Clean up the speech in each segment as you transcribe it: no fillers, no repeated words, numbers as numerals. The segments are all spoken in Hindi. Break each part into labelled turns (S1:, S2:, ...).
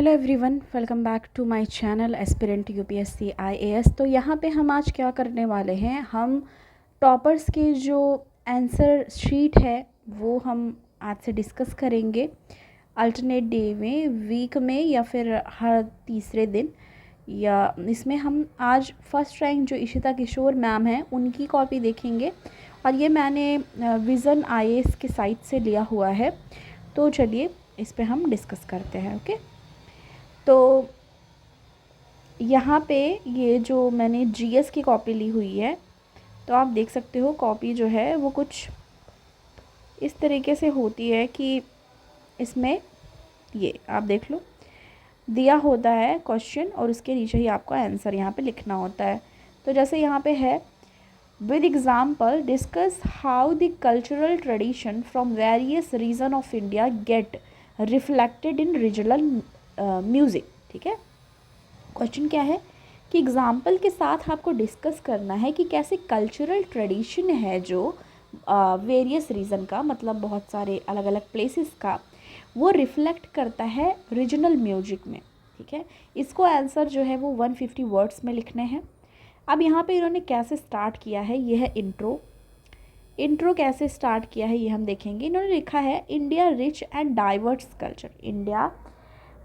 S1: Hello everyone, welcome back to my channel aspirant UPSC IAS. तो यहाँ पे हम आज क्या करने वाले हैं, हम टॉपर्स के जो आंसर शीट है वो हम आज से डिस्कस करेंगे अल्टरनेट डे में, वीक में या फिर हर तीसरे दिन। या इसमें हम आज फर्स्ट रैंक जो इशिता किशोर मैम हैं उनकी कॉपी देखेंगे, और ये मैंने विज़न आईएएस के साइट से लिया हुआ है। तो चलिए इस पे हम डिस्कस करते हैं। ओके, तो यहाँ पे ये जो मैंने जीएस की कॉपी ली हुई है, तो आप देख सकते हो कॉपी जो है वो कुछ इस तरीके से होती है कि इसमें ये आप देख लो दिया होता है क्वेश्चन, और उसके नीचे ही आपको आंसर यहाँ पे लिखना होता है। तो जैसे यहाँ पे है, with example discuss how the cultural tradition from various region of India get reflected in regional music. ठीक है, क्वेश्चन क्या है कि एग्जाम्पल के साथ आपको डिस्कस करना है कि कैसे कल्चरल ट्रेडिशन है जो वेरियस रीज़न का, मतलब बहुत सारे अलग अलग प्लेसेस का, वो रिफ्लेक्ट करता है रीजनल म्यूजिक में। ठीक है, इसको आंसर जो है वो 150 वर्ड्स में लिखने हैं। अब यहाँ पे इन्होंने कैसे स्टार्ट किया है, ये है इंट्रो कैसे स्टार्ट किया है ये हम देखेंगे। इन्होंने लिखा है India rich and diverse culture, India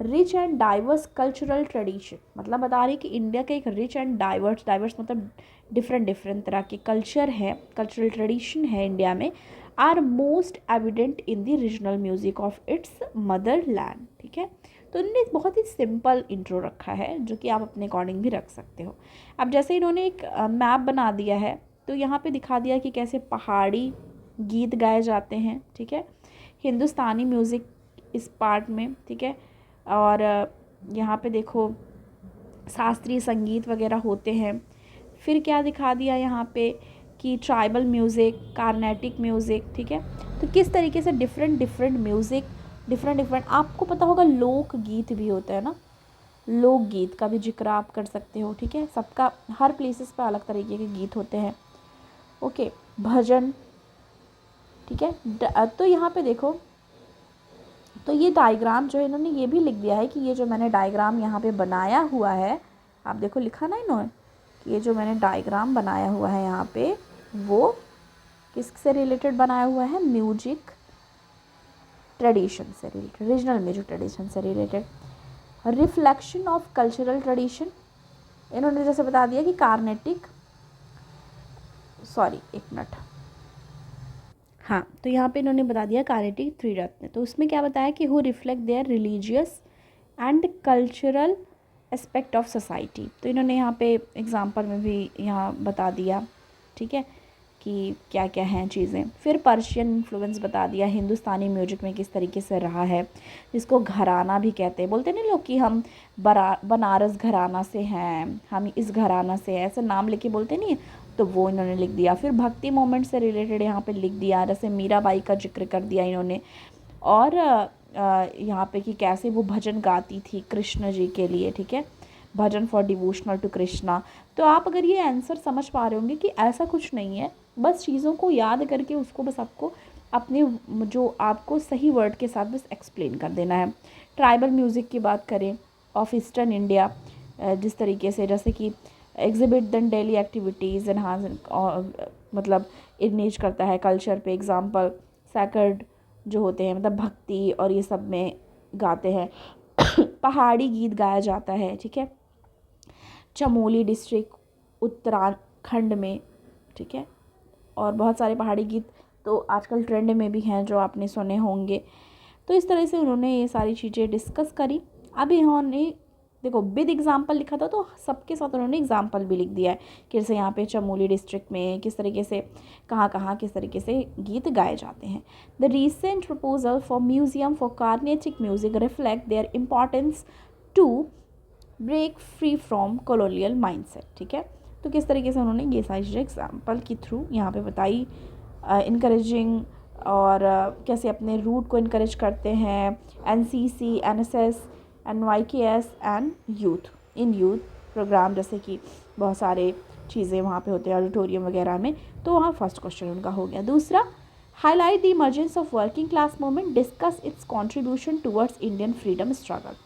S1: rich and diverse cultural tradition, मतलब बता रही कि इंडिया का एक रिच एंड डाइवर्स मतलब डिफरेंट तरह के कल्चर है, कल्चरल ट्रेडिशन है इंडिया में, are most evident in the regional music of its motherland. ठीक है, तो इन्होंने बहुत ही सिंपल इंट्रो रखा है जो कि आप अपने अकॉर्डिंग भी रख सकते हो। अब जैसे इन्होंने एक मैप बना दिया है, तो यहाँ पे दिखा दिया कि कैसे पहाड़ी गीत गाए जाते हैं। ठीक है, हिंदुस्तानी म्यूज़िक इस पार्ट में। ठीक है, और यहाँ पे देखो शास्त्रीय संगीत वगैरह होते हैं। फिर क्या दिखा दिया यहाँ पे कि ट्राइबल म्यूज़िक, कार्नेटिक म्यूज़िक। ठीक है, तो किस तरीके से डिफरेंट म्यूज़िक, डिफरेंट आपको पता होगा लोक गीत भी होता है ना, लोक गीत का भी जिक्र आप कर सकते हो। ठीक है, सबका हर प्लेसेस पे अलग तरीके के गीत होते हैं। ओके, भजन। ठीक है, तो यहाँ पे देखो, तो ये डायग्राम जो है इन्होंने ये भी लिख दिया है कि ये जो मैंने डायग्राम यहाँ पे बनाया हुआ है, आप देखो लिखा ना इन्होंने कि ये जो मैंने डायग्राम बनाया हुआ है यहाँ पे वो किससे रिलेटेड बनाया हुआ है, म्यूजिक ट्रेडिशन से रिलेटेड, रीजनल म्यूजिक ट्रेडिशन से related. Reflection of cultural tradition, इन्होंने जैसे बता दिया कि कार्नेटिक, सॉरी एक मिनट, हाँ, तो यहाँ पे इन्होंने बता दिया कार्नेटिक त्रिरत्न। तो उसमें क्या बताया कि who reflect there religious and cultural aspect of society. तो इन्होंने यहाँ पे एग्जांपल में भी यहाँ बता दिया। ठीक है, कि क्या क्या हैं चीज़ें। फिर पर्शियन इन्फ्लुएंस बता दिया हिंदुस्तानी म्यूजिक में किस तरीके से रहा है, जिसको घराना भी कहते हैं। बोलते नहीं लोग कि हम बनारस घराना से हैं, हम इस घराना से हैं, ऐसे नाम लेके बोलते नहीं, तो वो इन्होंने लिख दिया। फिर भक्ति मोमेंट से रिलेटेड यहाँ पे लिख दिया, जैसे मीराबाई का जिक्र कर दिया इन्होंने, और यहाँ पे कि कैसे वो भजन गाती थी कृष्ण जी के लिए। ठीक है, भजन फॉर डिवोशनल टू कृष्णा। तो आप अगर ये आंसर समझ पा रहे होंगे कि ऐसा कुछ नहीं है, बस चीज़ों को याद करके उसको बस आपको अपने जो आपको सही वर्ड के साथ बस एक्सप्लेन कर देना है। ट्राइबल म्यूज़िक की बात करें ऑफ ईस्टर्न इंडिया, जिस तरीके से जैसे कि exhibit than daily activities enhance, मतलब इमेज करता है कल्चर पे। एग्जांपल सैकर्ड जो होते हैं, मतलब भक्ति और ये सब में गाते हैं। पहाड़ी गीत गाया जाता है। ठीक है, चमोली डिस्ट्रिक्ट उत्तराखंड में। ठीक है, और बहुत सारे पहाड़ी गीत तो आजकल ट्रेंड में भी हैं जो आपने सुने होंगे। तो इस तरह से उन्होंने ये सारी चीज़ें डिस्कस करी। अब इन्होंने देखो विद एग्जाम्पल लिखा था, तो सबके साथ उन्होंने एग्जाम्पल भी लिख दिया है कि जैसे यहाँ पे चमोली डिस्ट्रिक्ट में किस तरीके से कहाँ किस तरीके से गीत गाए जाते हैं। The recent proposal for museum for Carnatic music reflect their importance to break free from colonial mindset. ठीक है, तो किस तरीके से उन्होंने ये सारी चीज़ें एग्जाम्पल के थ्रू यहाँ पे बताई। इनकरेजिंग, और कैसे अपने रूट को इनकरेज करते हैं। NCC, NSS, NYKS and youth program, जैसे कि बहुत सारे चीज़ें वहाँ पे होते हैं ऑडिटोरियम वगैरह में। तो वहाँ फर्स्ट क्वेश्चन उनका हो गया। दूसरा, highlight the emergence of working class movement, discuss it's contribution towards Indian freedom struggle.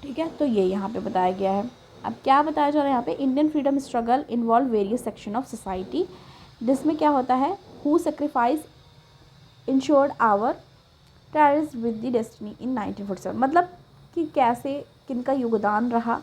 S1: ठीक है, तो ये यहाँ पे बताया गया है। अब क्या बताया जा रहा है यहाँ पे, Indian freedom struggle involve various section of society, जिसमें क्या होता है, who sacrifice ensured our terrorist with the destiny in 1947, मतलब कि कैसे किनका योगदान रहा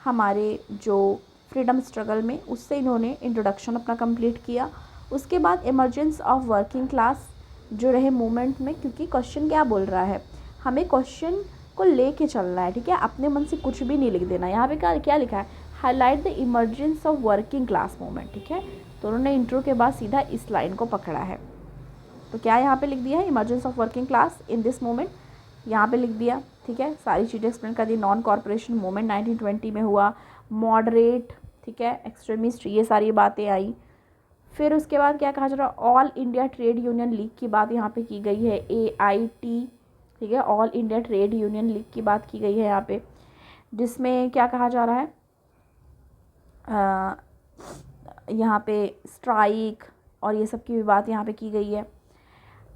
S1: हमारे जो फ्रीडम स्ट्रगल में, उससे इन्होंने इंट्रोडक्शन अपना कंप्लीट किया। उसके बाद इमर्जेंस ऑफ वर्किंग क्लास जो रहे मूवमेंट में, क्योंकि क्वेश्चन क्या बोल रहा है, हमें क्वेश्चन को लेके चलना है, ठीक है, अपने मन से कुछ भी नहीं लिख देना। यहाँ पे क्या लिखा है, highlight the emergence of working class movement, ठीक है, तो उन्होंने इंट्रो के बाद सीधा इस लाइन को पकड़ा है। तो क्या यहाँ पे लिख दिया है, emergence of working class in this movement, यहाँ पे लिख दिया, ठीक है, सारी चीज़ें एक्सप्लेन कर दी। नॉन कॉर्पोरेशन मूवमेंट 1920 में हुआ, मॉडरेट, ठीक है, एक्सट्रीमिस्ट, ये सारी बातें आई। फिर उसके बाद क्या कहा जा रहा है, all India trade union league की बात यहाँ पे की गई है, AIT, ठीक है, all India trade union league की बात की गई है यहाँ पे, जिसमें क्या कहा जा रहा है, यहाँ पे स्ट्राइक और ये सब की भी बात यहाँ पे की गई है।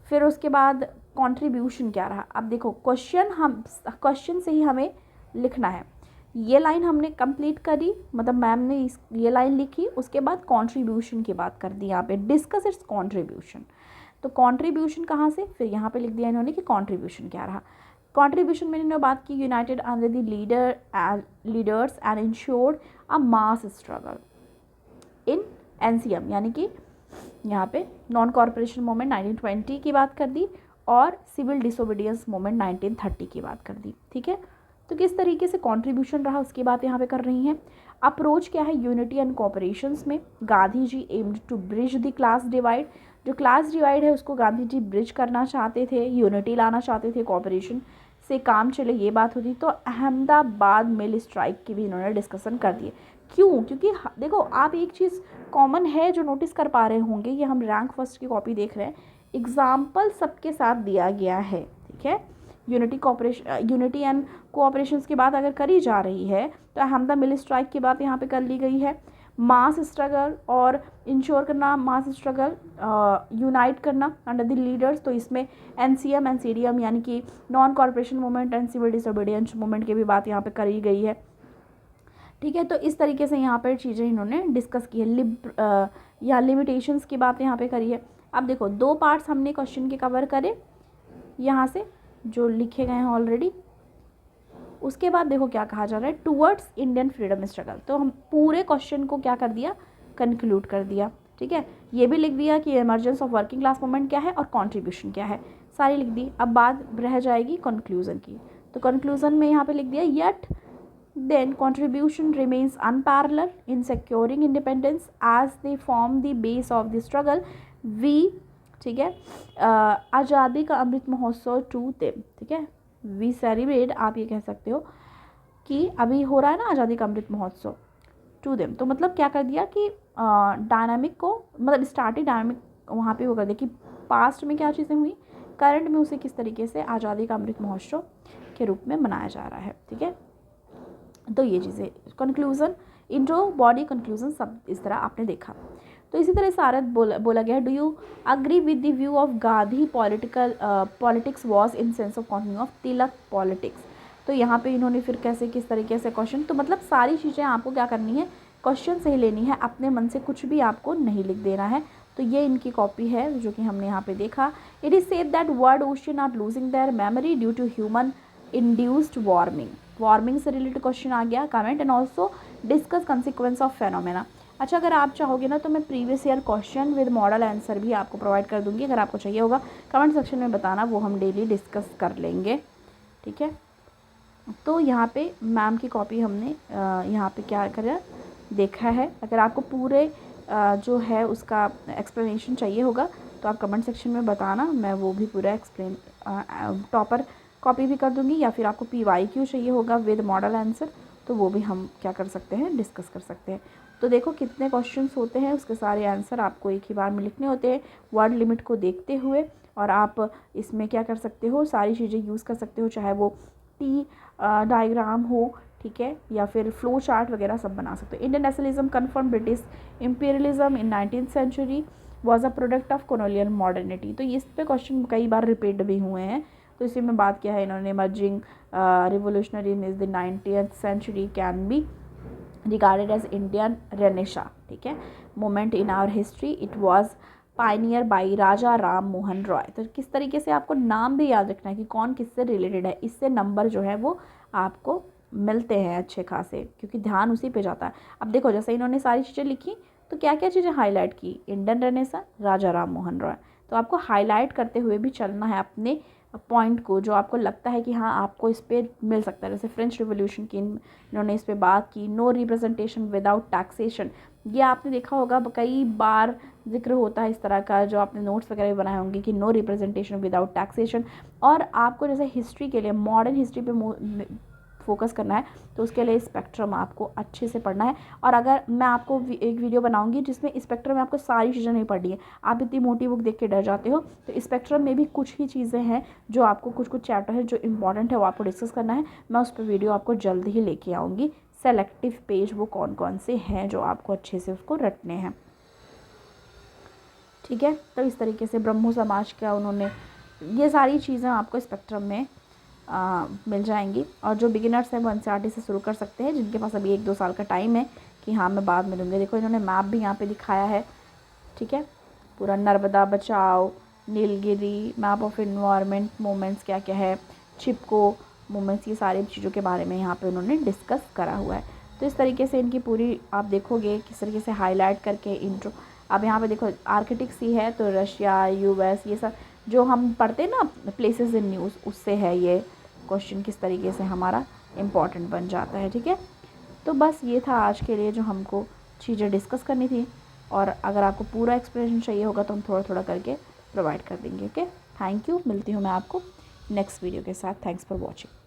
S1: फिर उसके बाद कंट्रीब्यूशन क्या रहा, अब देखो क्वेश्चन से ही हमें लिखना है। ये लाइन हमने कंप्लीट करी, मतलब मैम ने ये लाइन लिखी, उसके बाद कंट्रीब्यूशन की बात कर दी यहाँ पे, डिस्कस इट्स कंट्रीब्यूशन। तो कंट्रीब्यूशन कहाँ से, फिर यहाँ पे लिख दिया इन्होंने कि कंट्रीब्यूशन क्या रहा। कंट्रीब्यूशन में इन्होंने बात की, United under the leaders and insured a mass struggle in NCM, यानी कि यहाँ पे नॉन कॉर्पोरेशन मूवमेंट 1920 की बात कर दी और सिविल डिसोबीडियंस मूवमेंट 1930 की बात कर दी, ठीक है। तो किस तरीके से कंट्रीब्यूशन रहा उसकी बात यहाँ पे कर रही हैं। अप्रोच क्या है, यूनिटी एंड कोऑपरेशंस में Gandhi ji aimed to bridge the class divide, जो क्लास डिवाइड है उसको गांधी जी ब्रिज करना चाहते थे, यूनिटी लाना चाहते थे, कोऑपरेशन से काम चले, ये बात होती। तो अहमदाबाद मिल स्ट्राइक की भी इन्होंने डिस्कशन कर दिए। क्यों, क्योंकि देखो आप एक चीज़ कॉमन है जो नोटिस कर पा रहे होंगे, ये हम रैंक फर्स्ट की कॉपी देख रहे हैं, एग्जाम्पल सबके साथ दिया गया है, ठीक है। यूनिटी एंड कोऑपरेशंस की बात अगर करी जा रही है तो अहमदा मिल स्ट्राइक की बात यहाँ पे कर ली गई है। मास स्ट्रगल और इंश्योर करना, मास स्ट्रगल यूनाइट करना अंडर द लीडर्स, तो इसमें NCM एंड CDM यानी कि non corporation movement and civil disobedience movement की भी बात यहाँ पे करी गई है, ठीक है। तो इस तरीके से यहाँ पर चीज़ें इन्होंने डिस्कस की है। या लिमिटेशंस की बात यहाँ पे करी है। अब देखो 2 पार्ट्स हमने क्वेश्चन के कवर करे यहाँ से जो लिखे गए हैं ऑलरेडी। उसके बाद देखो क्या कहा जा रहा है, टूवर्ड्स इंडियन फ्रीडम स्ट्रगल, तो हम पूरे क्वेश्चन को क्या कर दिया, कंक्लूड कर दिया, ठीक है। ये भी लिख दिया कि emergence of working class movement क्या है और कंट्रीब्यूशन क्या है, सारी लिख दी। अब बात रह जाएगी कंक्लूजन की, तो कंक्लूजन में यहाँ पे लिख दिया, yet then contribution remains unparalleled in securing independence as they form the base of the struggle we, ठीक है, आज़ादी का अमृत महोत्सव टू देम, ठीक है, वी सेलिब्रेट, आप ये कह सकते हो कि अभी हो रहा है ना आज़ादी का अमृत महोत्सव, टू देम, तो मतलब क्या कर दिया कि डायनामिक को, मतलब स्टार्टिंग डायनामिक वहाँ पे वो कर दिया कि पास्ट में क्या चीज़ें हुई, करंट में उसे किस तरीके से आज़ादी का अमृत महोत्सव के रूप में मनाया जा रहा है, ठीक है। तो ये चीज़ें, कंक्लूज़न, इंट्रो, बॉडी, कंक्लूज़न, सब इस तरह आपने देखा। तो इसी तरह सारा बोला गया है, do you agree with the view of Gandhi politics was in sense of continue of Tilak politics. तो यहाँ पे इन्होंने फिर कैसे किस तरीके से क्वेश्चन, तो मतलब सारी चीज़ें आपको क्या करनी है, क्वेश्चन से ही लेनी है, अपने मन से कुछ भी आपको नहीं लिख देना है। तो ये इनकी कॉपी है जो कि हमने यहाँ पे देखा। It is said that world ocean are losing their memory due to human induced warming से रिलेटेड क्वेश्चन आ गया, comment and also discuss consequence of phenomena. अच्छा, अगर आप चाहोगे ना तो मैं previous year question with model answer भी आपको प्रोवाइड कर दूंगी, अगर आपको चाहिए होगा कमेंट सेक्शन में बताना, वो हम डेली डिस्कस कर लेंगे, ठीक है। तो यहाँ पे मैम की कॉपी हमने यहाँ पे क्या करा देखा है। अगर आपको पूरे जो है उसका एक्सप्लेनेशन चाहिए होगा तो आप कमेंट सेक्शन में बताना, मैं वो भी पूरा एक्सप्लेन टॉपर कॉपी भी कर दूंगी, या फिर आपको PYQ चाहिए होगा विद मॉडल आंसर तो वो भी हम क्या कर सकते हैं, डिस्कस कर सकते हैं। तो देखो कितने क्वेश्चंस होते हैं, उसके सारे आंसर आपको एक ही बार में लिखने होते हैं वर्ड लिमिट को देखते हुए, और आप इसमें क्या कर सकते हो, सारी चीज़ें यूज़ कर सकते हो, चाहे वो T डायग्राम हो, ठीक है, या फिर फ्लो चार्ट वगैरह सब बना सकते हो। Indian nationalism confirm British imperialism in 19th century was a product of colonial modernity. तो इस पे क्वेश्चन कई बार रिपीट भी हुए हैं, तो इसी में बात किया है इन्होंने, emerging revolutionary in the 19th century can be regarded as Indian renaissance, ठीक है, moment in our history, it was pioneer by Raja Ram Mohan Roy. तो किस तरीके से आपको नाम भी याद रखना है कि कौन किससे रिलेटेड है, इससे नंबर जो है वो आपको मिलते हैं अच्छे खासे, क्योंकि ध्यान उसी पे जाता है। अब देखो जैसे इन्होंने सारी चीज़ें लिखी तो क्या क्या चीज़ें हाईलाइट की, इंडियन रेनेसा, राजा राम मोहन रॉय। तो आपको हाईलाइट करते हुए भी चलना है अपने पॉइंट को, जो आपको लगता है कि हाँ आपको इस पर मिल सकता है। जैसे फ्रेंच रिवोल्यूशन की इन्होंने इस पर बात की, नो रिप्रेजेंटेशन विदाउट टैक्सेशन, ये आपने देखा होगा कई बार जिक्र होता है इस तरह का, जो आपने नोट्स वगैरह भी बनाए होंगे कि नो रिप्रेजेंटेशन विदाउट टैक्सेशन। और आपको जैसे हिस्ट्री के लिए, मॉडर्न हिस्ट्री पे फोकस करना है तो उसके लिए स्पेक्ट्रम आपको अच्छे से पढ़ना है। और अगर मैं आपको एक वीडियो बनाऊंगी जिसमें स्पेक्ट्रम में आपको सारी चीज़ें नहीं पढ़नी है, आप इतनी मोटी बुक देख के डर जाते हो, तो स्पेक्ट्रम में भी कुछ ही चीज़ें हैं जो आपको, कुछ कुछ चैप्टर है जो इंपॉर्टेंट है वो आपको डिस्कस करना है। मैं उस पर वीडियो आपको जल्द ही लेके आऊँगी। सेलेक्टिव पेज वो कौन कौन से हैं जो आपको अच्छे से उसको रटने हैं, ठीक है। तो इस तरीके से ब्रह्मो समाज का उन्होंने, ये सारी चीज़ें आपको स्पेक्ट्रम में मिल जाएंगी। और जो बिगिनर्स हैं वो एनसीईआरटी से शुरू कर सकते हैं, जिनके पास अभी 1-2 साल का टाइम है कि हाँ मैं बाद में लूँगी। देखो इन्होंने मैप भी यहाँ पे दिखाया है, ठीक है, पूरा नर्मदा बचाओ, Nilgiri, map of environment movements क्या क्या है, चिपको मूवमेंट्स, ये सारी चीज़ों के बारे में यहाँ पे उन्होंने डिस्कस करा हुआ है। तो इस तरीके से इनकी पूरी आप देखोगे किस तरीके से हाईलाइट करके इंट्रो। अब यहाँ पे देखो आर्कटिक सी है तो रशिया, यूएस, ये सब जो हम पढ़ते हैं ना प्लेसेस इन न्यूज़, उससे है ये क्वेश्चन किस तरीके से हमारा इम्पॉर्टेंट बन जाता है, ठीक है। तो बस ये था आज के लिए जो हमको चीज़ें डिस्कस करनी थी। और अगर आपको पूरा एक्सप्लेनेशन चाहिए होगा तो हम थोड़ा थोड़ा करके प्रोवाइड कर देंगे। Okay, thank you. मिलती हूँ मैं आपको नेक्स्ट वीडियो के साथ। Thanks for watching.